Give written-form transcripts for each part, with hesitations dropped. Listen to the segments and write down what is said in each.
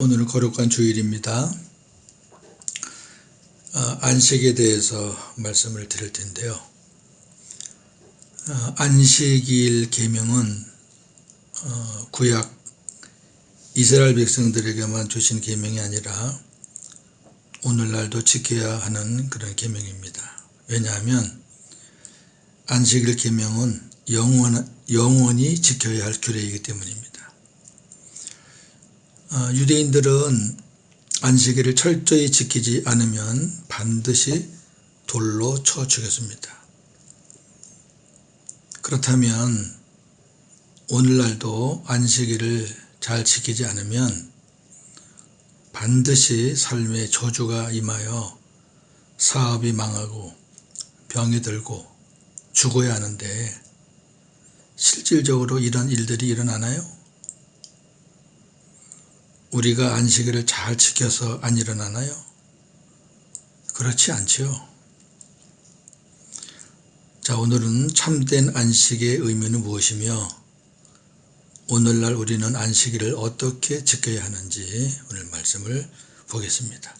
오늘은 거룩한 주일입니다. 안식에 대해서 말씀을 드릴 텐데요. 안식일 계명은 구약 이스라엘 백성들에게만 주신 계명이 아니라 오늘날도 지켜야 하는 그런 계명입니다. 왜냐하면 안식일 계명은 영원히 지켜야 할 규례이기 때문입니다. 유대인들은 안식일을 철저히 지키지 않으면 반드시 돌로 쳐 죽였습니다. 그렇다면 오늘날도 안식일을 잘 지키지 않으면 반드시 삶에 저주가 임하여 사업이 망하고 병이 들고 죽어야 하는데 실질적으로 이런 일들이 일어나나요? 우리가 안식일을 잘 지켜서 안 일어나나요? 그렇지 않지요. 자, 오늘은 참된 안식의 의미는 무엇이며 오늘날 우리는 안식일을 어떻게 지켜야 하는지 오늘 말씀을 보겠습니다.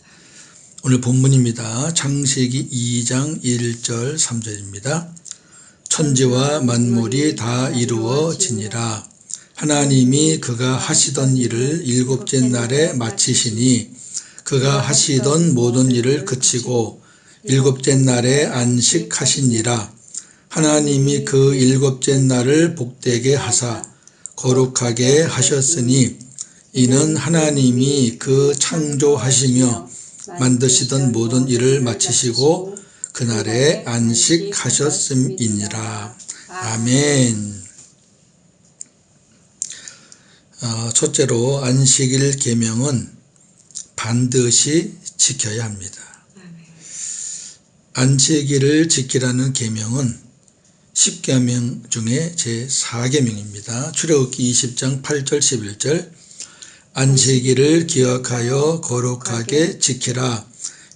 오늘 본문입니다. 창세기 2장 1절 3절입니다. 천지와 만물이 다 이루어지니라. 하나님이 그가 하시던 일을 일곱째 날에 마치시니 그가 하시던 모든 일을 그치고 일곱째 날에 안식하시니라. 하나님이 그 일곱째 날을 복되게 하사 거룩하게 하셨으니 이는 하나님이 그 창조하시며 만드시던 모든 일을 마치시고 그날에 안식하셨음이니라. 아멘. 첫째로 안식일 계명은 반드시 지켜야 합니다. 안식일을 지키라는 계명은 10계명 중에 제4계명입니다. 출애굽기 20장 8절 11절 안식일을 기억하여 거룩하게 지키라.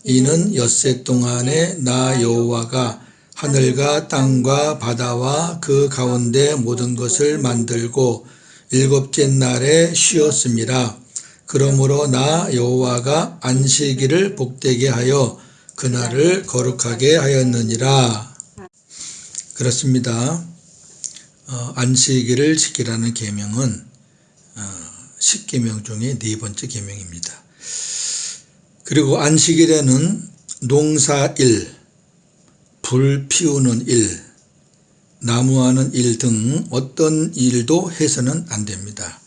이는 엿새 동안에 나 여호와가 하늘과 땅과 바다와 그 가운데 모든 것을 만들고 일곱째 날에 쉬었음이라. 그러므로 나 여호와가 안식일을 복되게 하여 그날을 거룩하게 하였느니라. 그렇습니다. 안식일을 지키라는 계명은 10계명 중에 네 번째 계명입니다. 그리고 안식일에는 농사일, 불 피우는 일, 나무하는 일 등 어떤 일도 해서는 안 됩니다.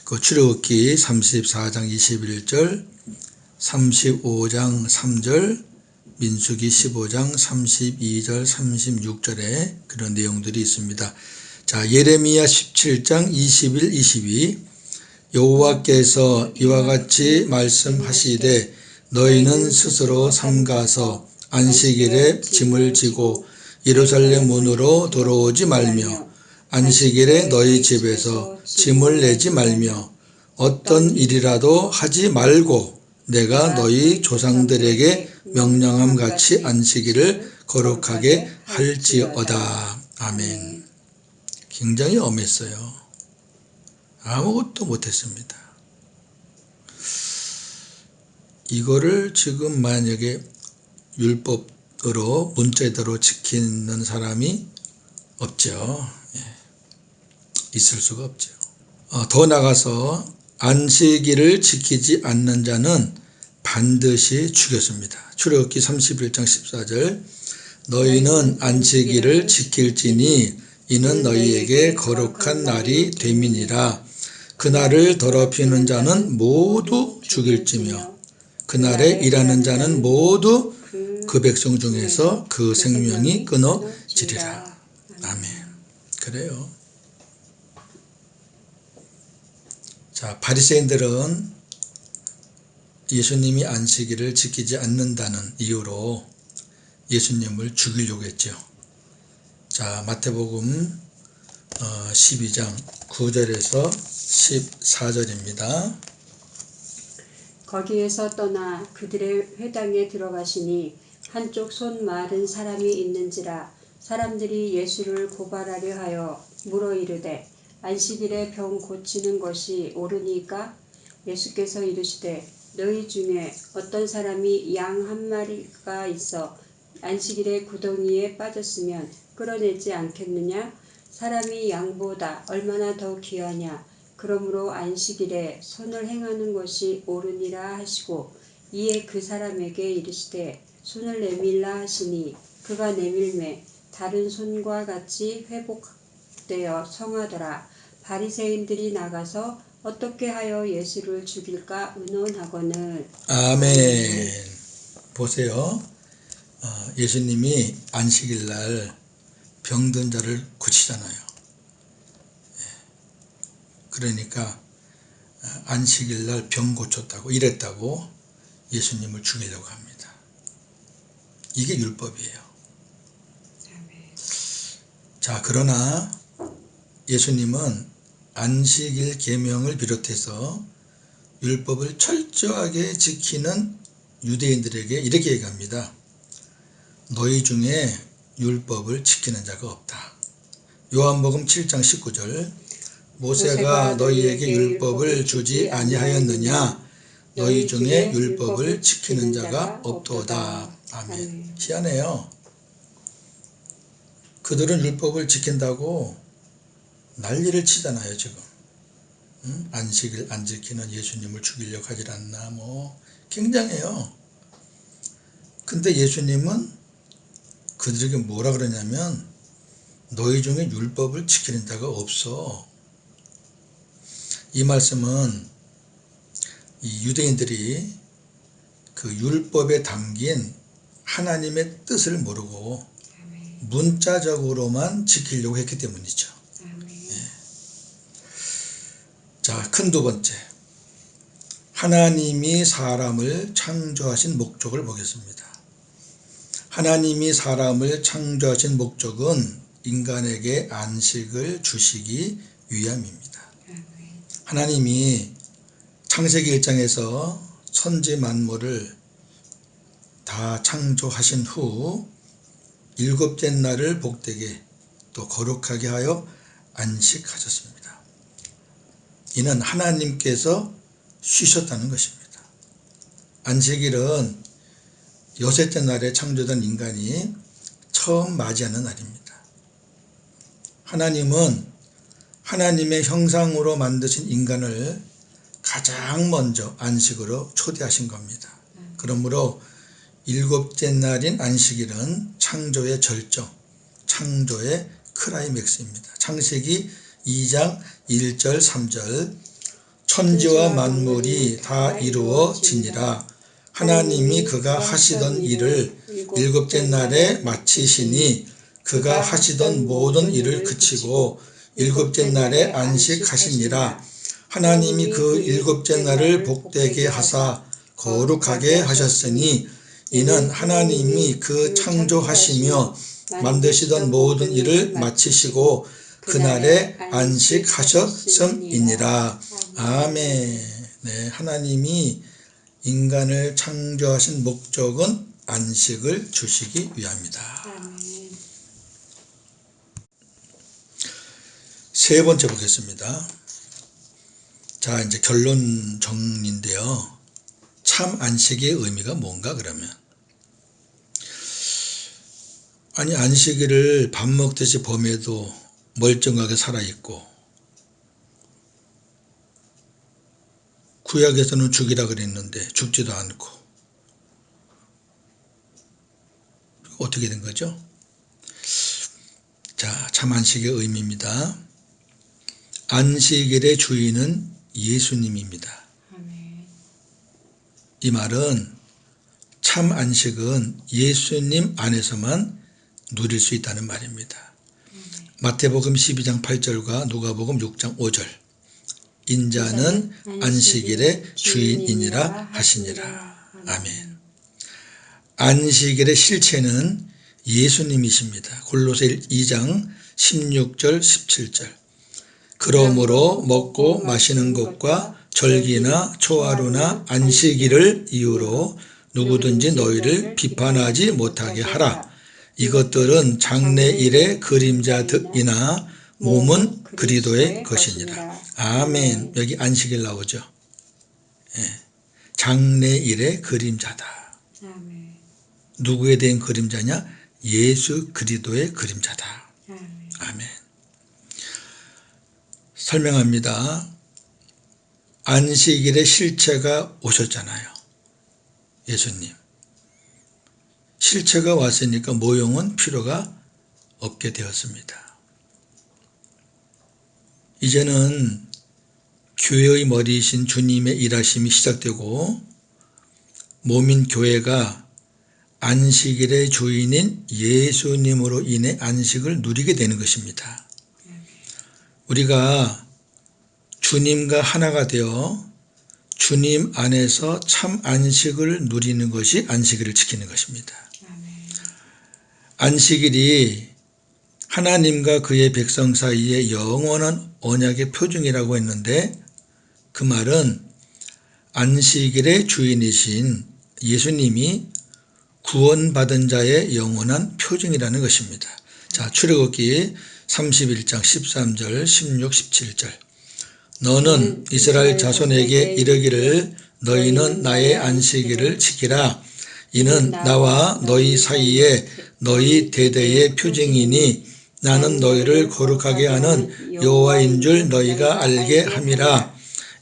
그 출애굽기 34장 21절, 35장 3절, 민수기 15장 32절 36절에 그런 내용들이 있습니다. 자, 예레미야 17장 21, 22 여호와께서 이와 같이 말씀하시되 너희는 스스로 삼가서 안식일에 짐을 지고 예루살렘 문으로 돌아오지 말며 안식일에 너희 집에서 짐을 내지 말며 어떤 일이라도 하지 말고 내가 너희 조상들에게 명령함 같이 안식일을 거룩하게 할지어다. 아멘. 굉장히 엄했어요. 아무것도 못했습니다. 이거를 지금 만약에 율법으로 문자대로 지키는 사람이 없죠. 있을 수가 없죠. 더 나가서 안식일을 지키지 않는 자는 반드시 죽였습니다. 출애굽기 31장 14절 너희는 안식일을 지킬지니 이는 너희에게 거룩한 날이 됨이니라. 그날을 더럽히는 자는 모두 죽일지며 그날에 일하는 자는 모두 그 백성 중에서 그 생명이 끊어지리라. 아멘. 그래요. 자, 바리새인들은 예수님이 안식일을 지키지 않는다는 이유로 예수님을 죽이려고 했죠. 자, 마태복음 12장 9절에서 14절입니다. 거기에서 떠나 그들의 회당에 들어가시니 한쪽 손 마른 사람이 있는지라. 사람들이 예수를 고발하려 하여 물어 이르되 안식일에 병 고치는 것이 옳으니까 예수께서 이르시되 너희 중에 어떤 사람이 양 한 마리가 있어 안식일에 구덩이에 빠졌으면 끌어내지 않겠느냐? 사람이 양보다 얼마나 더 귀하냐? 그러므로 안식일에 손을 행하는 것이 옳으니라 하시고 이에 그 사람에게 이르시되 손을 내밀라 하시니 그가 내밀매 다른 손과 같이 회복되어 성하더라. 바리새인들이 나가서 어떻게 하여 예수를 죽일까 의논하거늘. 아멘. 보세요. 예수님이 안식일 날 병든 자를 고치잖아요. 그러니까 안식일 날 병 고쳤다고 이랬다고 예수님을 죽이려고 합니다. 이게 율법이에요. 자, 그러나 예수님은 안식일 계명을 비롯해서 율법을 철저하게 지키는 유대인들에게 이렇게 얘기합니다. 너희 중에 율법을 지키는 자가 없다. 요한복음 7장 19절 모세가 너희에게 율법을 주지 아니하였느냐? 너희 중에 율법을 지키는 자가 없도다. 아멘. 희한해요. 그들은 율법을 지킨다고 난리를 치잖아요, 지금. 안식일 안 지키는 예수님을 죽이려고 하질 않나, 굉장해요. 근데 예수님은 그들에게 뭐라 그러냐면, 너희 중에 율법을 지키는 자가 없어. 이 말씀은 이 유대인들이 그 율법에 담긴 하나님의 뜻을 모르고 문자적으로만 지키려고 했기 때문이죠. 자, 큰 두 번째. 하나님이 사람을 창조하신 목적을 보겠습니다. 하나님이 사람을 창조하신 목적은 인간에게 안식을 주시기 위함입니다. 하나님이 창세기 1장에서 천지 만물을 다 창조하신 후 일곱째 날을 복되게 또 거룩하게 하여 안식하셨습니다. 이는 하나님께서 쉬셨다는 것입니다. 안식일은 여섯째 날에 창조된 인간이 처음 맞이하는 날입니다. 하나님은 하나님의 형상으로 만드신 인간을 가장 먼저 안식으로 초대하신 겁니다. 그러므로 일곱째 날인 안식일은 창조의 절정, 창조의 클라이맥스입니다. 창세기 2장 1절 3절 천지와 만물이 다 이루어지니라. 하나님이 그가 하시던 일을 일곱째 날에 마치시니 그가 하시던 모든 일을 그치고 일곱째 날에 안식하시니라. 하나님이 그 일곱째 날을 복되게 하사 거룩하게 하셨으니 이는 하나님이 그 창조하시며 만드시던 모든 일을 마치시고 그날에 안식하셨음이니라. 아멘. 네, 하나님이 인간을 창조하신 목적은 안식을 주시기 위함이다. 세 번째 보겠습니다. 자, 이제 결론 정리인데요. 참 안식의 의미가 뭔가 그러면? 아니, 안식일을 밥 먹듯이 범해도 멀쩡하게 살아있고, 구약에서는 죽이라 그랬는데 죽지도 않고, 어떻게 된 거죠? 자, 참 안식의 의미입니다. 안식일의 주인은 예수님입니다. 이 말은 참 안식은 예수님 안에서만 누릴 수 있다는 말입니다. 마태복음 12장 8절과 누가복음 6장 5절 인자는 안식일의 주인이니라 하시니라. 아멘. 안식일의 실체는 예수님이십니다. 골로새 2장 16절 17절 그러므로 먹고 마시는 것과 절기나 초하루나 안식일을 이유로 누구든지 너희를 비판하지 못하게 하라. 이것들은 장래일의 그림자들이나 몸은 그리스도의 것이니라. 아멘. 여기 안식일 나오죠. 장래일의 그림자다. 아멘. 누구에 대한 그림자냐? 예수 그리스도의 그림자다. 아멘. 아멘. 설명합니다. 안식일의 실체가 오셨잖아요. 예수님. 실체가 왔으니까 모형은 필요가 없게 되었습니다. 이제는 교회의 머리이신 주님의 일하심이 시작되고 몸인 교회가 안식일의 주인인 예수님으로 인해 안식을 누리게 되는 것입니다. 우리가 주님과 하나가 되어 주님 안에서 참 안식을 누리는 것이 안식일을 지키는 것입니다. 안식일이 하나님과 그의 백성 사이의 영원한 언약의 표징이라고 했는데 그 말은 안식일의 주인이신 예수님이 구원받은 자의 영원한 표징이라는 것입니다. 자, 출애굽기 31장 13절, 16, 17절. 너는 이스라엘 자손에게 이르기를 너희는 나의 안식일을 지키라. 이는 나와 너희 사이에 너희 대대의 표징이니 나는 너희를 거룩하게 하는 여호와인 줄 너희가 알게 함이라.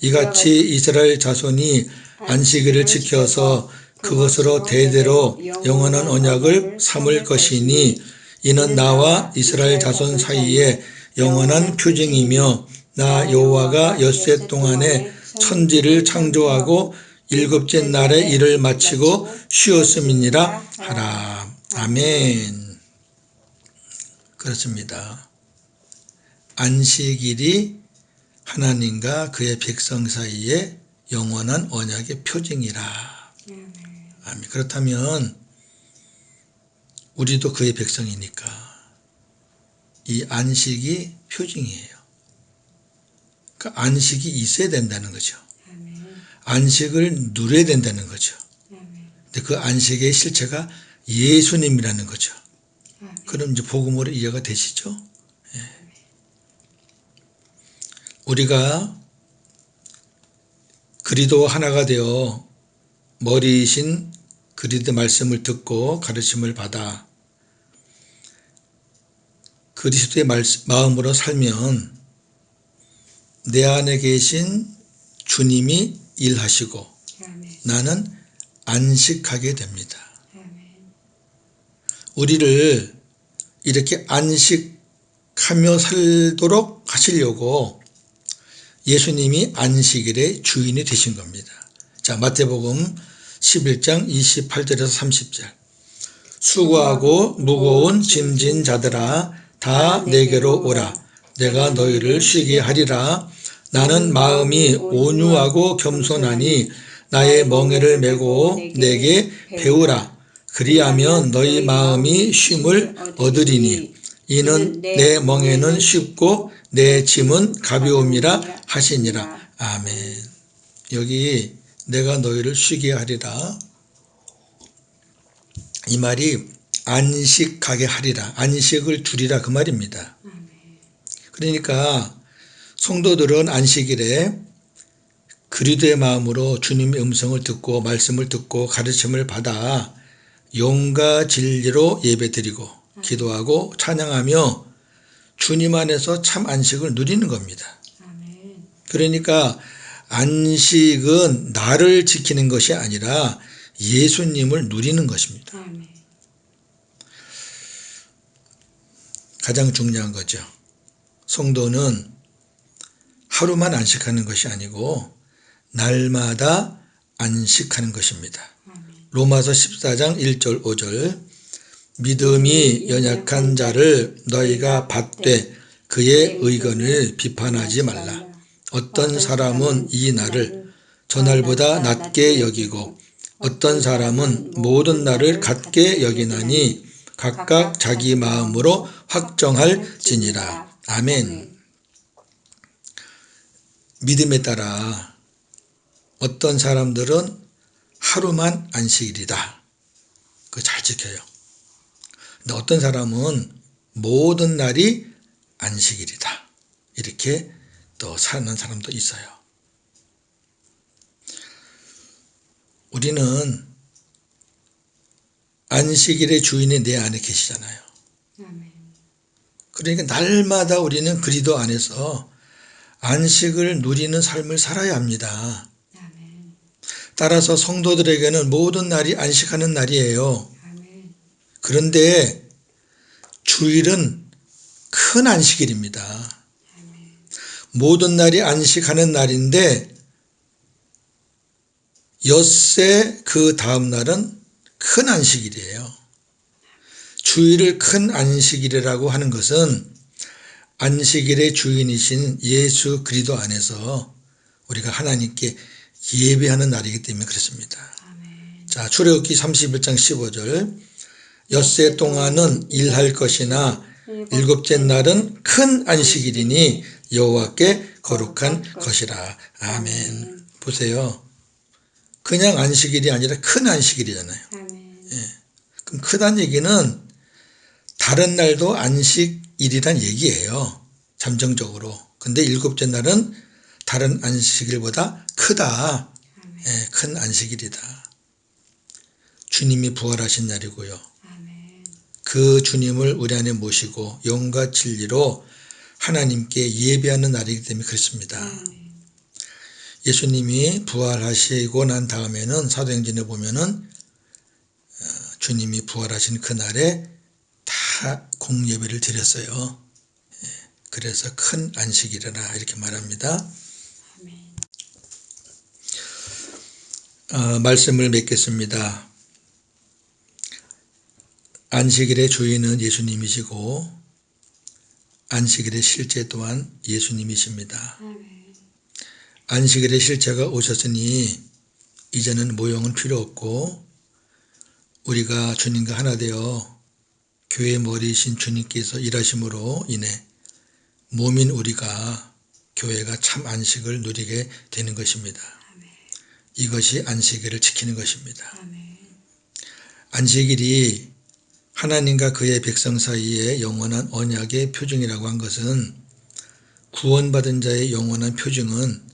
이같이 이스라엘 자손이 안식일을 지켜서 그것으로 대대로 영원한 언약을 삼을 것이니 이는 나와 이스라엘 자손 사이에 영원한 표징이며 나 여호와가 엿새 동안에 천지를 창조하고 일곱째 날에 일을 마치고 쉬었음이니라 하라. 아멘. 그렇습니다. 안식일이 하나님과 그의 백성 사이에 영원한 언약의 표징이라. 아멘. 그렇다면 우리도 그의 백성이니까 이 안식이 표징이에요. 그러니까 안식이 있어야 된다는 거죠. 안식을 누려야 된다는 거죠. 근데 그 안식의 실체가 예수님이라는 거죠. 그럼 이제 복음으로 이해가 되시죠? 예. 우리가 그리스도와 하나가 되어 머리이신 그리스도의 말씀을 듣고 가르침을 받아 그리스도의 마음으로 살면 내 안에 계신 주님이 일하시고 나는 안식하게 됩니다. 우리를 이렇게 안식하며 살도록 하시려고 예수님이 안식일의 주인이 되신 겁니다. 자, 마태복음 11장 28절에서 30절. 수고하고 무거운 짐진 자들아 다 내게로 오라. 내가 너희를 쉬게 하리라. 나는 마음이 온유하고 겸손하니 나의 멍에를 메고 내게 배우라. 그리하면 너희 마음이 쉼을 얻으리니 이는 내 멍에는 쉽고 내 짐은 가벼움이라 하시니라. 아멘. 여기 내가 너희를 쉬게 하리라. 이 말이 안식하게 하리라. 안식을 주리라 그 말입니다. 그러니까 성도들은 안식일에 그리스도의 마음으로 주님의 음성을 듣고 말씀을 듣고 가르침을 받아 영과 진리로 예배드리고 기도하고 찬양하며 주님 안에서 참 안식을 누리는 겁니다. 그러니까 안식은 나를 지키는 것이 아니라 예수님을 누리는 것입니다. 가장 중요한 거죠. 성도는 하루만 안식하는 것이 아니고 날마다 안식하는 것입니다. 로마서 14장 1절 5절. 믿음이 연약한 자를 너희가 받되 그의 의견을 비판하지 말라. 어떤 사람은 이 날을 저날보다 낮게 여기고 어떤 사람은 모든 날을 같게 여기나니 각각 자기 마음으로 확정할지니라. 아멘. 믿음에 따라 어떤 사람들은 하루만 안식일이다. 그거 잘 지켜요. 근데 어떤 사람은 모든 날이 안식일이다. 이렇게 또 사는 사람도 있어요. 우리는 안식일의 주인이 내 안에 계시잖아요. 아멘. 그러니까 날마다 우리는 그리스도 안에서 안식을 누리는 삶을 살아야 합니다. 아멘. 따라서 성도들에게는 모든 날이 안식하는 날이에요. 아멘. 그런데 주일은 큰 안식일입니다. 모든 날이 안식하는 날인데 엿새 그 다음 날은 큰 안식일이에요. 주일을 큰 안식일이라고 하는 것은 안식일의 주인이신 예수 그리스도 안에서 우리가 하나님께 예배하는 날이기 때문에 그렇습니다. 아멘. 자, 출애굽기 31장 15절 엿새 동안은 일할 것이나 일곱째 날은 큰 안식일이니 여호와께 거룩한 것이라. 아멘. 보세요. 그냥 안식일이 아니라 큰 안식일이잖아요. 아멘. 그럼 크다는 얘기는 다른 날도 안식일이란 얘기예요. 잠정적으로. 근데 일곱째 날은 다른 안식일보다 크다. 큰 안식일이다. 주님이 부활하신 날이고요. 아멘. 그 주님을 우리 안에 모시고 영과 진리로 하나님께 예배하는 날이기 때문에 그렇습니다. 아멘. 예수님이 부활하시고 난 다음에는 사도행전에 보면은 주님이 부활하신 그날에 다 공예배를 드렸어요. 그래서 큰 안식일이라 이렇게 말합니다. 아멘. 말씀을 맺겠습니다. 안식일의 주인은 예수님이시고 안식일의 실제 또한 예수님이십니다. 아멘. 안식일의 실제가 오셨으니 이제는 모형은 필요 없고 우리가 주님과 하나 되어 교회 머리이신 주님께서 일하심으로 인해 몸인 우리가 교회가 참 안식을 누리게 되는 것입니다. 아멘. 이것이 안식일을 지키는 것입니다. 아멘. 안식일이 하나님과 그의 백성 사이의 영원한 언약의 표징이라고 한 것은 구원받은 자의 영원한 표징은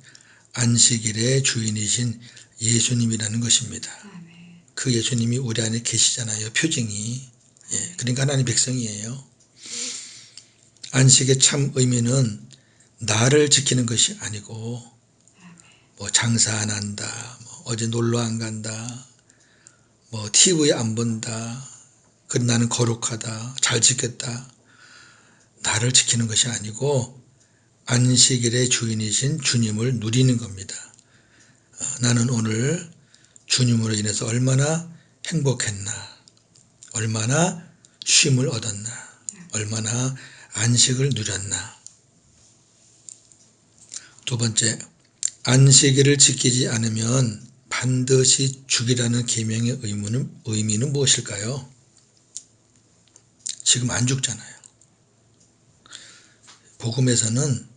안식일의 주인이신 예수님이라는 것입니다. 아멘. 그 예수님이 우리 안에 계시잖아요. 표징이. 그러니까 하나님 백성이에요. 안식의 참 의미는 나를 지키는 것이 아니고 뭐 장사 안 한다, 뭐 어제 놀러 안 간다, 뭐 TV 안 본다, 그럼 나는 거룩하다, 잘 지켰다. 나를 지키는 것이 아니고 안식일의 주인이신 주님을 누리는 겁니다. 나는 오늘 주님으로 인해서 얼마나 행복했나, 얼마나 쉼을 얻었나, 얼마나 안식을 누렸나. 두 번째, 안식일을 지키지 않으면 반드시 죽이라는 계명의 의미는 무엇일까요? 지금 안 죽잖아요. 복음에서는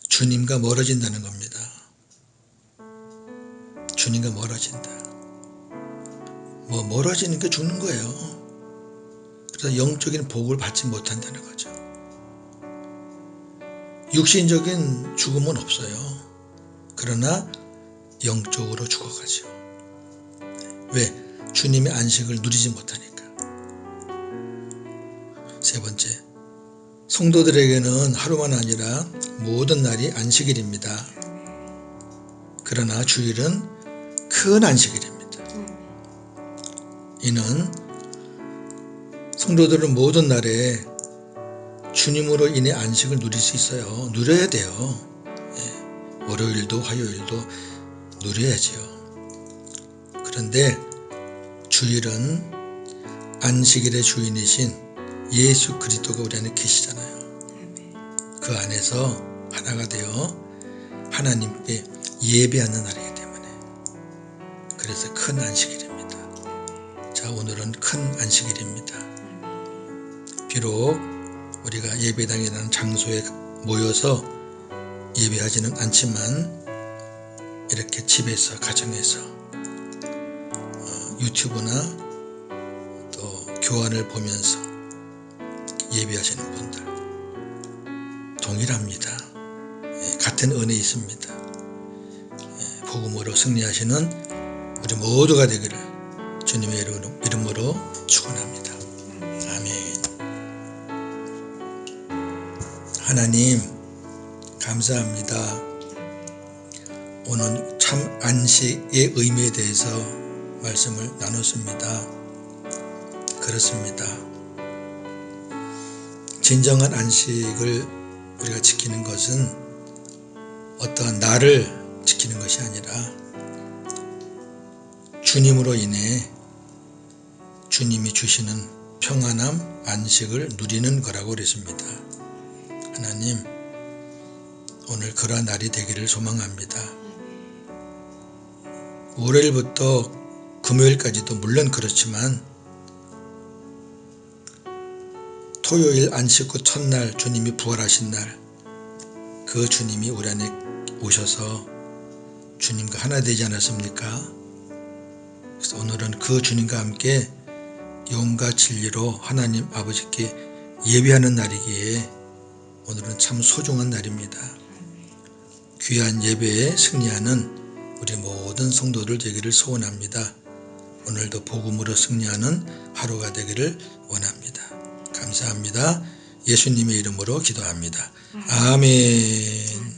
주님과 멀어진다는 겁니다. 주님과 멀어진다. 뭐 멀어지는 게 죽는 거예요. 그래서 영적인 복을 받지 못한다는 거죠. 육신적인 죽음은 없어요. 그러나 영적으로 죽어가죠. 왜? 주님의 안식을 누리지 못하니까. 세 번째, 성도들에게는 하루만 아니라 모든 날이 안식일입니다. 그러나 주일은 큰 안식일입니다. 이는 성도들은 모든 날에 주님으로 인해 안식을 누릴 수 있어요. 누려야 돼요. 월요일도 화요일도 누려야지요. 그런데 주일은 안식일의 주인이신 예수 그리스도가 우리 안에 계시잖아요. 그 안에서 하나가 되어 하나님께 예배하는 날이기 때문에 그래서 큰 안식일입니다. 자, 오늘은 큰 안식일입니다. 비록 우리가 예배당이라는 장소에 모여서 예배하지는 않지만 이렇게 집에서 가정에서 유튜브나 또 교환을 보면서 예배하시는 분들 동일합니다. 같은 은혜 있습니다. 복음으로 승리하시는 우리 모두가 되기를 주님의 이름으로 축원합니다. 아멘. 하나님 감사합니다. 오늘 참 안식의 의미에 대해서 말씀을 나눴습니다. 그렇습니다. 진정한 안식을 우리가 지키는 것은 어떠한 나를 지키는 것이 아니라 주님으로 인해 주님이 주시는 평안함, 안식을 누리는 거라고 그랬습니다. 하나님, 오늘 그러한 날이 되기를 소망합니다. 월요일부터 금요일까지도 물론 그렇지만 토요일 안식 후 첫날 주님이 부활하신 날, 그 주님이 우리 안에 오셔서 주님과 하나 되지 않았습니까? 그래서 오늘은 그 주님과 함께 영과 진리로 하나님 아버지께 예배하는 날이기에 오늘은 참 소중한 날입니다. 귀한 예배에 승리하는 우리 모든 성도들 되기를 소원합니다. 오늘도 복음으로 승리하는 하루가 되기를 원합니다. 감사합니다. 예수님의 이름으로 기도합니다. 아멘.